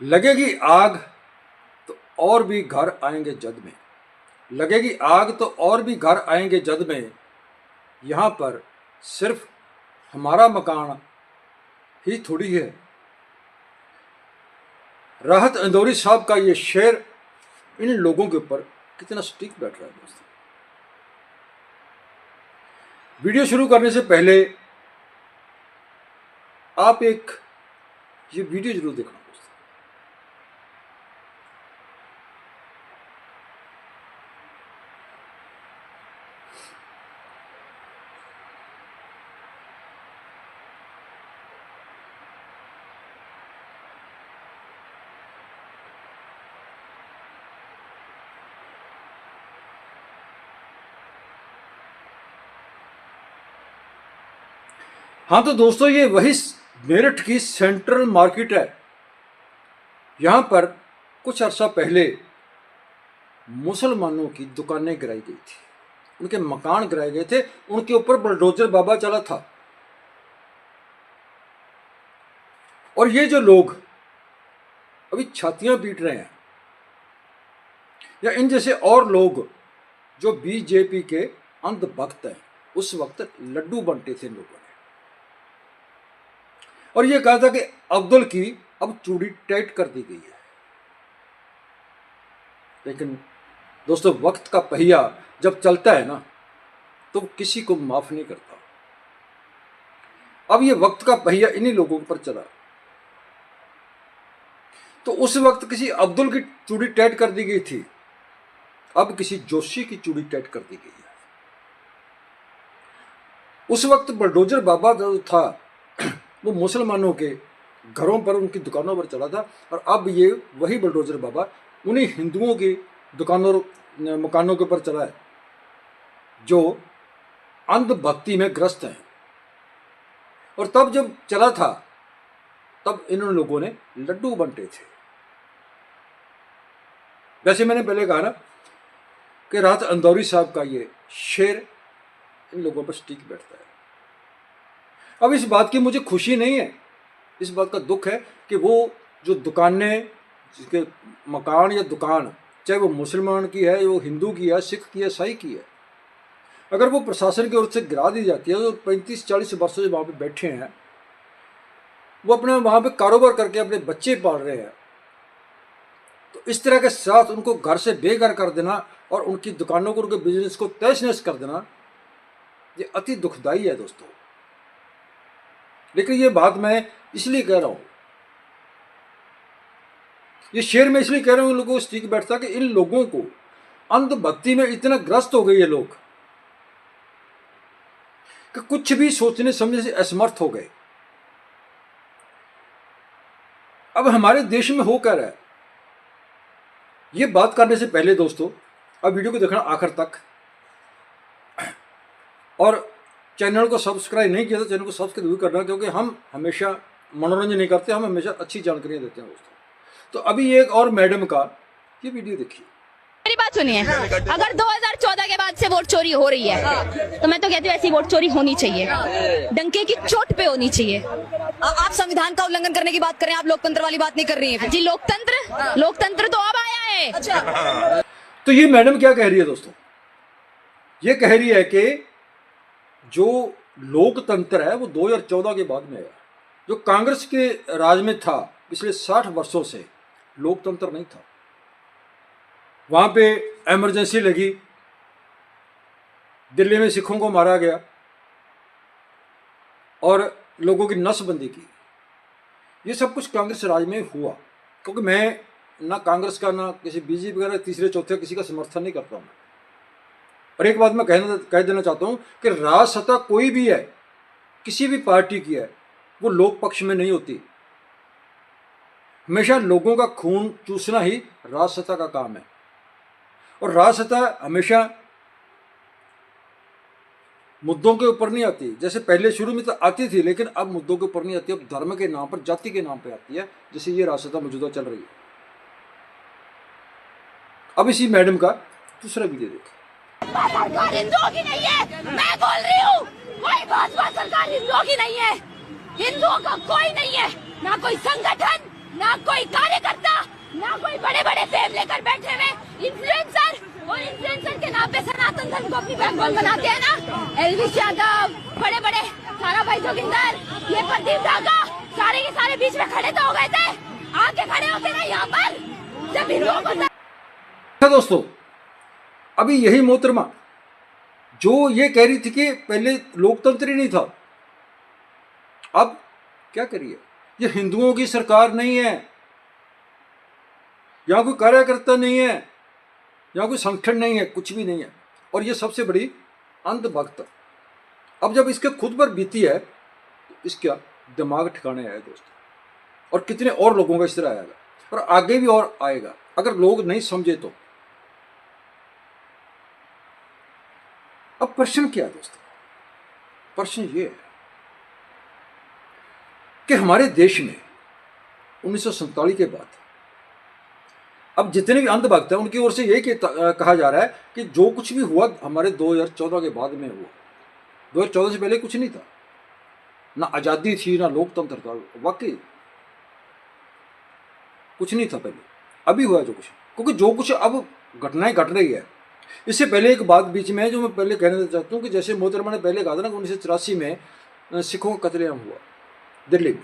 लगेगी आग तो और भी घर आएंगे जद में, लगेगी आग तो और भी घर आएंगे जद में, यहाँ पर सिर्फ हमारा मकान ही थोड़ी है। राहत इंदौरी साहब का ये शेर इन लोगों के ऊपर कितना स्टिक बैठ रहा है दोस्तों। वीडियो शुरू करने से पहले आप एक ये वीडियो जरूर देखना दोस्तों। हाँ तो दोस्तों, ये वही मेरठ की सेंट्रल मार्केट है। यहाँ पर कुछ अर्सा पहले मुसलमानों की दुकानें गिराई गई थी, उनके मकान गिराए गए थे, उनके ऊपर बुलडोजर बाबा चला था। और ये जो लोग अभी छातियां पीट रहे हैं, या इन जैसे और लोग जो बीजेपी के अंधभक्त हैं, उस वक्त लड्डू बंटे थे लोगों ने, और ये कहा था कि अब्दुल की अब चूड़ी टाइट कर दी गई है। लेकिन दोस्तों, वक्त का पहिया जब चलता है ना, तो किसी को माफ नहीं करता। अब ये वक्त का पहिया इन्हीं लोगों पर चला। तो उस वक्त किसी अब्दुल की चूड़ी टाइट कर दी गई थी, अब किसी जोशी की चूड़ी टाइट कर दी गई है। उस वक्त बुलडोजर बाबा जो था वो मुसलमानों के घरों पर, उनकी दुकानों पर चला था, और अब ये वही बुलडोजर बाबा उन्हीं हिंदुओं की दुकानों मकानों के ऊपर चला है जो अंधभक्ति में ग्रस्त हैं। और तब जब चला था, तब इन लोगों ने लड्डू बंटे थे। वैसे मैंने पहले कहा ना कि राहत इंदौरी साहब का ये शेर इन लोगों पर स्टिक बैठता है। अब इस बात की मुझे खुशी नहीं है, इस बात का दुख है कि वो जो दुकानें, जिसके मकान या दुकान, चाहे वो मुसलमान की है, वो हिंदू की है, सिख की है, ईसाई की है, अगर वो प्रशासन की ओर से गिरा दी जाती है, तो 35-40 वर्षों से वहाँ पे बैठे हैं, वो अपने वहाँ पे कारोबार करके अपने बच्चे पाल रहे हैं, तो इस तरह के साथ उनको घर से बेघर कर देना और उनकी दुकानों को, उनके बिजनेस को तहस नहस कर देना, ये अति दुखदाई है दोस्तों। लेकिन ये बात मैं इसलिए कह रहा हूं, ये शेर मैं इसलिए कह रहा हूं, इन लोगों को स्टिक बैठता कि इन लोगों को अंधभक्ति में इतना ग्रस्त हो गए ये लोग कि कुछ भी सोचने समझने से असमर्थ हो गए। अब हमारे देश में हो क्या रहा है, ये बात करने से पहले दोस्तों, अब वीडियो को देखना आखिर तक, और चैनल को सब्सक्राइब नहीं किया तो चैनल को सब्सक्राइब जरूर करना, क्योंकि हम हमेशा मनोरंजन नहीं करते, हम हमेशा अच्छी जानकारियां देते हैं दोस्तों। तो अभी एक और मैडम का ये वीडियो देखिए। मेरी बात सुनिए, अगर 2014 के बाद से वोट चोरी हो रही है, तो मैं तो कहती हूँ ऐसी वोट चोरी होनी चाहिए, डंके की चोट पे होनी चाहिए। आप संविधान का उल्लंघन करने की बात करें, आप लोकतंत्र वाली बात नहीं कर रही है। जी, लोकतंत्र तो अब आया है। अच्छा, तो ये मैडम क्या कह रही है दोस्तों, ये कह रही है कि जो लोकतंत्र है वो 2014 के बाद में आया। जो कांग्रेस के राज में था पिछले 60 वर्षों से, लोकतंत्र नहीं था। वहां पे इमरजेंसी लगी, दिल्ली में सिखों को मारा गया और लोगों की नसबंदी की। ये सब कुछ कांग्रेस राज में हुआ। क्योंकि मैं ना कांग्रेस का, ना किसी बीजेपी का, ना तीसरे चौथे किसी का समर्थन नहीं करता हूँ। और एक बात मैं कह देना चाहता हूँ कि राज सत्ता कोई भी है, किसी भी पार्टी की है, वो लोक पक्ष में नहीं होती। हमेशा लोगों का खून चूसना ही राज सत्ता का काम है। और राज सत्ता हमेशा मुद्दों के ऊपर नहीं आती, जैसे पहले शुरू में तो आती थी, लेकिन अब मुद्दों के ऊपर नहीं आती, अब धर्म के नाम पर, जाति के नाम पर आती है, जैसे ये राज सत्ता मौजूदा चल रही है। अब इसी मैडम का दूसरा वीडियो देखिए। सरकार हिंदुओं की नहीं है, मैं बोल रही हूँ, कोई भाजपा सरकार हिंदुओं की नहीं है, हिंदुओं का कोई नहीं है, ना कोई संगठन, ना कोई कार्यकर्ता, ना कोई बड़े बड़े फेम लेकर बैठे हुए इन्फ्लुएंसर, और इन्फ्लुएंसर के नाम पे सनातन धर्म को अपनी बैकबोन बनाते हैं ना। एलविश यादव, बड़े बड़े सारा भाई जोगिंदर, ये प्रदीप दागा, सारे के सारे बीच में खड़े तो हो गए थे, आके खड़े होते ना यहाँ पर जब हिंदुओं को। अच्छा दोस्तों, अभी यही मोहतरमा जो ये कह रही थी कि पहले लोकतंत्र ही नहीं था, अब क्या करिए, ये हिंदुओं की सरकार नहीं है, यहाँ कोई कार्यकर्ता नहीं है, यहाँ कोई संगठन नहीं है, कुछ भी नहीं है। और ये सबसे बड़ी अंधभक्त अब जब इसके खुद पर बीती है तो इसका दिमाग ठिकाने आया दोस्तों, और कितने और लोगों का इस तरह आएगा और आगे भी और आएगा अगर लोग नहीं समझे तो। अब प्रश्न क्या है दोस्तों, प्रश्न ये है कि हमारे देश में 1947 के बाद अब जितने भी अंधभक्त हैं उनकी ओर से यही कहा जा रहा है कि जो कुछ भी हुआ हमारे 2014 के बाद में हुआ, 2014 से पहले कुछ नहीं था, ना आज़ादी थी ना लोकतंत्र था, वाकई कुछ नहीं था पहले, अभी हुआ जो कुछ, क्योंकि जो कुछ अब घटनाएं घट रही है। इससे पहले एक बात बीच में है जो मैं पहले कहना चाहता हूँ कि जैसे मोहतरमा ने पहले कहा था ना कि 1984 में सिखों का कत्लेआम हुआ दिल्ली में,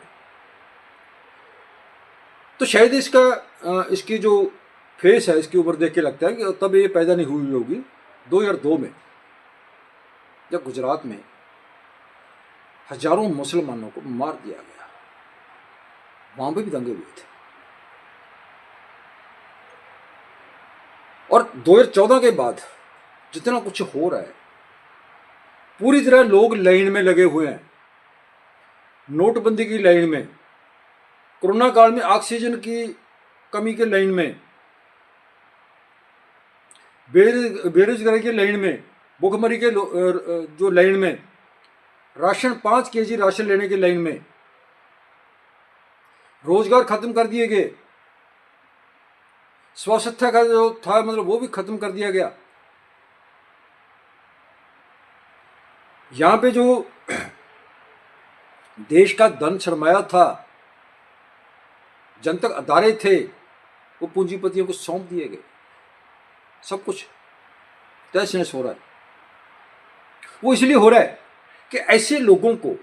तो शायद इसकी जो फेस है इसकी ऊपर देख के लगता है कि तब ये पैदा नहीं हुई होगी। 2002 में जब गुजरात में हजारों मुसलमानों को मार दिया गया, वहां पे भी दंगे हुए थे। और 2014 के बाद जितना कुछ हो रहा है, पूरी तरह लोग लाइन में लगे हुए हैं, नोटबंदी की लाइन में, कोरोना काल में ऑक्सीजन की कमी के लाइन में, बेरोजगारी के लाइन में, भुखमरी के जो लाइन में, राशन 5 केजी राशन लेने के लाइन में, रोजगार खत्म कर दिए गए, स्वास्थ्य का जो था मतलब वो भी खत्म कर दिया गया। यहां पे जो देश का धन सरमाया था, जनतक अदारे थे, वो पूंजीपतियों को सौंप दिए गए। सब कुछ तहस नहस हो रहा है। वो इसलिए हो रहा है कि ऐसे लोगों को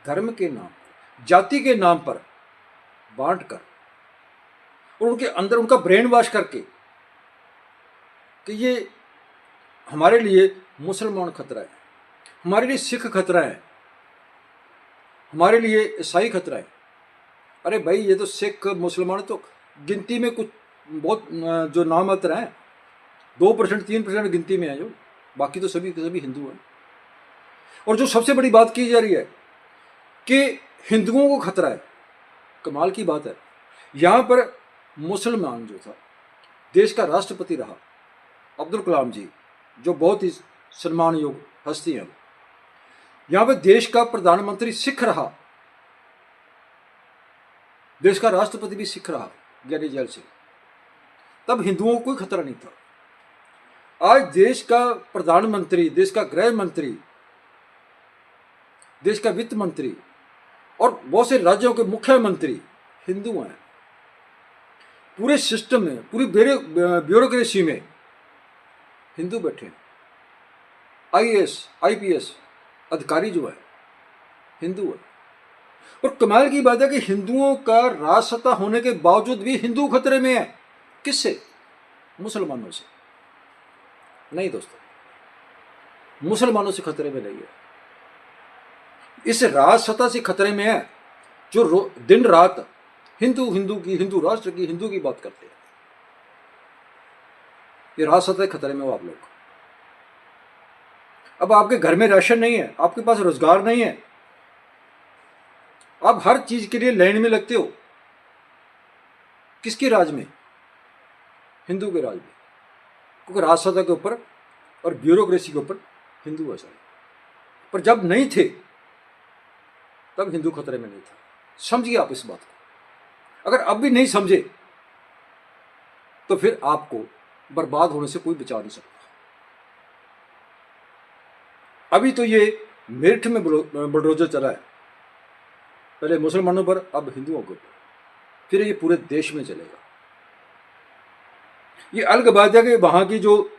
धर्म के नाम पर, जाति के नाम पर बांट कर और उनके अंदर उनका ब्रेन वॉश करके कि ये हमारे लिए मुसलमान खतरा है, हमारे लिए सिख खतरा है, हमारे लिए ईसाई खतरा है। अरे भाई, ये तो सिख मुसलमान तो गिनती में कुछ बहुत जो नामात्र हैं, 2% 3% गिनती में है, जो बाकी तो सभी हिंदू हैं। और जो सबसे बड़ी बात की जा रही है कि हिंदुओं को खतरा है, कमाल की बात है, यहाँ पर मुसलमान जो था, देश का राष्ट्रपति रहा अब्दुल कलाम जी, जो बहुत ही सम्मान योग्य हस्ती हैं, यहाँ पर देश का प्रधानमंत्री सिख रहा, देश का राष्ट्रपति भी सिख रहा ज्ञानी जैल सिंह, तब हिंदुओं को कोई खतरा नहीं था। आज देश का प्रधानमंत्री, देश का गृह मंत्री, देश का वित्त मंत्री और बहुत से राज्यों के मुख्यमंत्री हिंदू हैं। पूरे सिस्टम में, पूरी ब्यूरोक्रेसी में हिंदू बैठे हैं। आईएएस आईपीएस अधिकारी जो है हिंदू है। और कमाल की बात है कि हिंदुओं का राजसत्ता होने के बावजूद भी हिंदू खतरे में है। किससे? मुसलमानों से। नहीं दोस्तों, मुसलमानों से खतरे में नहीं है, इस राजसत्ता से खतरे में है जो दिन रात हिंदू की, हिंदू राष्ट्र की, हिंदू की बात करते हैं। ये राजसत्ता खतरे में हो आप लोग। अब आपके घर में राशन नहीं है, आपके पास रोजगार नहीं है, आप हर चीज के लिए लाइन में लगते हो। किसके राज में? हिंदू के राज में, क्योंकि राजसत्ता के ऊपर और ब्यूरोक्रेसी के ऊपर हिंदू है सारे। पर जब नहीं थे तब हिंदू खतरे में नहीं था। समझिए आप इस बात को। अगर अब भी नहीं समझे तो फिर आपको बर्बाद होने से कोई बचा नहीं सकता। अभी तो ये मेरठ में बुलडोजर चला है, पहले मुसलमानों पर, अब हिंदुओं के ऊपर। फिर ये पूरे देश में चलेगा। ये अलग बात है कि वहां की जो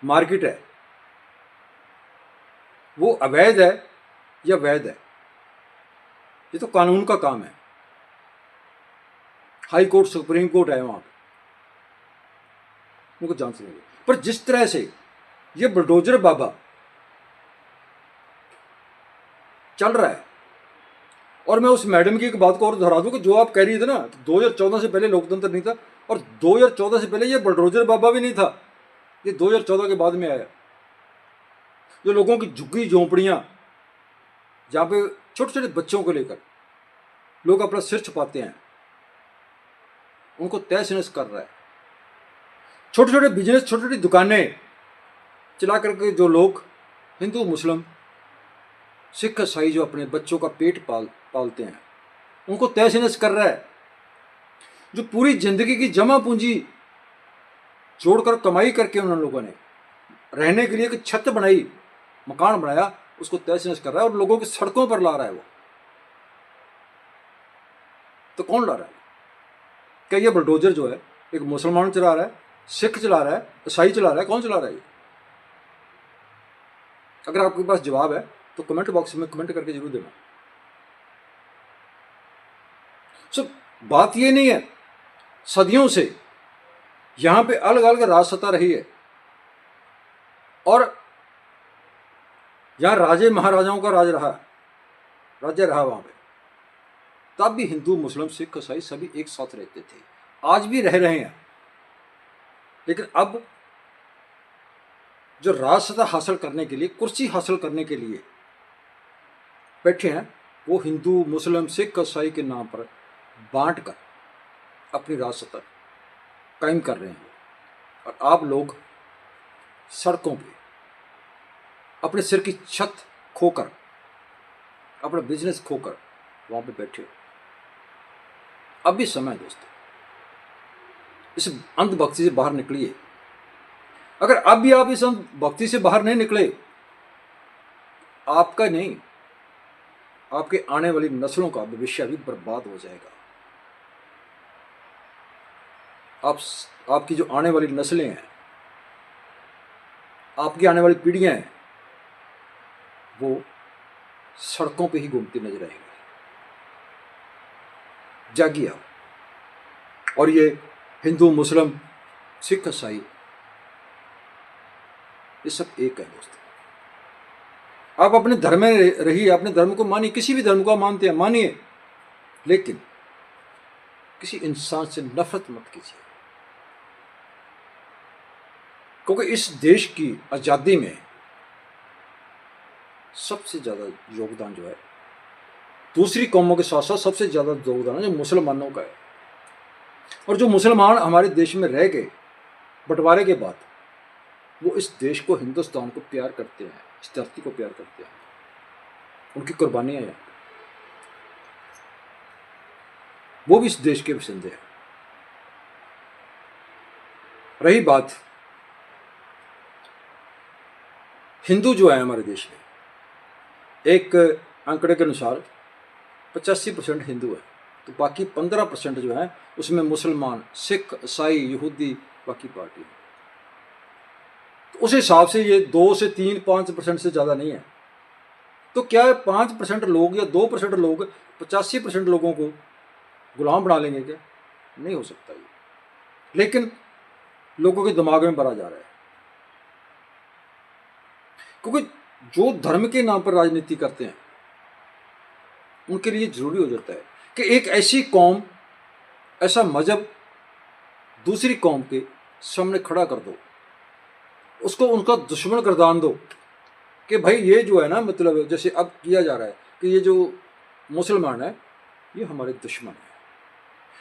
मार्केट है वो अवैध है या वैध है, ये तो कानून का काम है। हाई कोर्ट सुप्रीम कोर्ट है वहां पे, उनको जान सकेंगे। पर जिस तरह से ये बुलडोजर बाबा चल रहा है, और मैं उस मैडम की एक बात को और दोहरा दूं कि जो आप कह रही थे ना 2014 से पहले लोकतंत्र नहीं था, और 2014 से पहले ये बुलडोजर बाबा भी नहीं था, ये 2014 के बाद में आया। जो लोगों की झुग्गी झोंपड़ियां, जहां पे छोटे छोटे बच्चों को लेकर लोग अपना सिर छुपाते हैं, उनको तहस नहस कर रहा है। छोटे छोटे बिजनेस, छोटी छोटी दुकानें चला करके जो लोग हिंदू मुस्लिम सिख ईसाई जो अपने बच्चों का पेट पालते हैं, उनको तहस नहस कर रहा है। जो पूरी जिंदगी की जमा पूंजी जोड़कर कमाई करके उन लोगों ने रहने के लिए एक छत बनाई, मकान बनाया, उसको तहस नहस कर रहा है और लोगों की सड़कों पर ला रहा है वो। तो कौन ला रहा है? क्या ये बुलडोजर जो है एक मुसलमान चला रहा है, सिख चला रहा है, ईसाई चला रहा है? कौन चला रहा है ये? अगर आपके पास जवाब है तो कमेंट बॉक्स में कमेंट करके जरूर देना। बात ये नहीं है, सदियों से यहां पे अलग अलग राज सत्ता रही है, और यहां राजे महाराजाओं का राज्य रहा वहां पे। तब भी हिंदू मुस्लिम सिख ईसाई सभी एक साथ रहते थे, आज भी रह रहे हैं। लेकिन अब जो राज सत्ता हासिल करने के लिए, कुर्सी हासिल करने के लिए बैठे हैं, वो हिंदू मुस्लिम सिख ईसाई के नाम पर बांट कर अपनी राज सत्ता कायम कर रहे हैं। और आप लोग सड़कों पे अपने सिर की छत खोकर, अपना बिजनेस खोकर वहां पे बैठे हो। अब भी समय है दोस्तों, इस अंधभक्ति से बाहर निकलिए। अगर अब भी आप इस अंधभक्ति से बाहर नहीं निकले, आपका नहीं, आपके आने वाली नस्लों का भविष्य भी बर्बाद हो जाएगा। आपकी जो आने वाली नस्लें हैं, आपकी आने वाली पीढ़ियां हैं, वो सड़कों पे ही घूमती नजर आएंगी। जागिए आप। और ये हिंदू मुस्लिम सिख ईसाई ये सब एक है दोस्तों। आप अपने धर्म में रहिए, अपने धर्म को मानिए, किसी भी धर्म को मानते हैं मानिए, लेकिन किसी इंसान से नफरत मत कीजिए। क्योंकि इस देश की आज़ादी में सबसे ज़्यादा योगदान जो है दूसरी कौमों के साथ साथ सबसे ज़्यादा योगदान है जो मुसलमानों का है। और जो मुसलमान हमारे देश में रह गए बंटवारे के बाद, वो इस देश को, हिंदुस्तान को प्यार करते हैं, इस धरती को प्यार करते हैं। उनकी कुर्बानियां हैं, वो भी इस देश के बसिंदे हैं। रही बात हिंदू जो है हमारे देश में, एक आंकड़े के अनुसार 85% हिंदू है, तो बाकी 15% जो है उसमें मुसलमान, सिख, ईसाई, यहूदी, बाकी पार्टी है। तो उस हिसाब से ये 2 से 3-5% से ज़्यादा नहीं है। तो क्या 5% लोग या 2% लोग 85% लोगों को गुलाम बना लेंगे? क्या नहीं हो सकता ये, लेकिन लोगों के दिमाग में भरा जा रहा है। क्योंकि जो धर्म के नाम पर राजनीति करते हैं, उनके लिए जरूरी हो जाता है कि एक ऐसी कौम, ऐसा मजहब दूसरी कौम के सामने खड़ा कर दो, उसको उनका दुश्मन गर्दान दो कि भाई ये जो है ना, मतलब जैसे अब किया जा रहा है कि ये जो मुसलमान है ये हमारे दुश्मन है,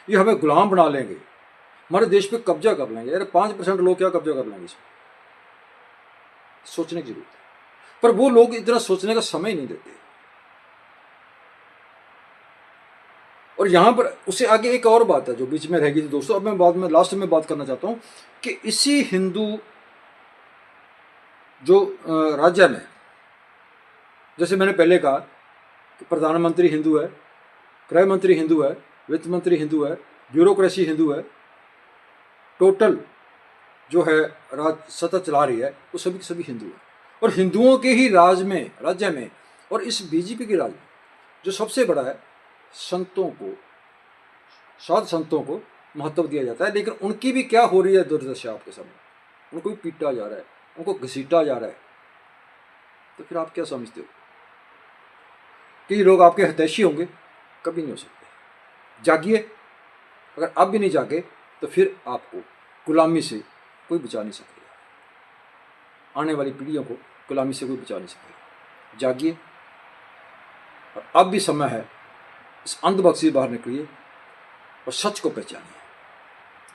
ये हमें गुलाम बना लेंगे, हमारे देश पे कब्जा कर लेंगे। यार 5% लोग क्या कब्जा कर लेंगे? इसमें सोचने की जरूरत है, पर वो लोग इतना सोचने का समय नहीं देते। और यहां पर उससे आगे एक और बात है जो बीच में रह गई थी दोस्तों, अब मैं बाद में लास्ट में बात करना चाहता हूं कि इसी हिंदू जो राज्य में, जैसे मैंने पहले कहा कि प्रधानमंत्री हिंदू है, गृह मंत्री हिंदू है, वित्त मंत्री हिंदू है, ब्यूरोक्रेसी हिंदू है, टोटल जो है सत्ता चला रही है वो सभी के सभी हिंदू है। और हिंदुओं के ही राज्य में और इस बीजेपी के राज में जो सबसे बड़ा है, साध संतों को महत्व दिया जाता है, लेकिन उनकी भी क्या हो रही है दुर्दशा आपके सामने। उनको भी पीटा जा रहा है, उनको घसीटा जा रहा है। तो फिर आप क्या समझते हो कि ये लोग आपके हितैषी होंगे? कभी नहीं हो सकते। जागिए। अगर आप भी नहीं जागे तो फिर आपको गुलामी से कोई बचा नहीं सकेगा। आने वाली पीढ़ियों को गुलामी से कोई बचा नहीं सकेगा। जागिए। और अब भी समय है, इस अंधभक्ति से बाहर निकलिए और सच को पहचानिए।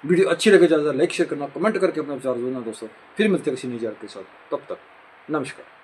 वीडियो अच्छी लगे ज़्यादा लाइक शेयर करना, कमेंट करके अपना विचार देना दोस्तों। फिर मिलते हैं किसी नई जानकारी के साथ। तब तक नमस्कार।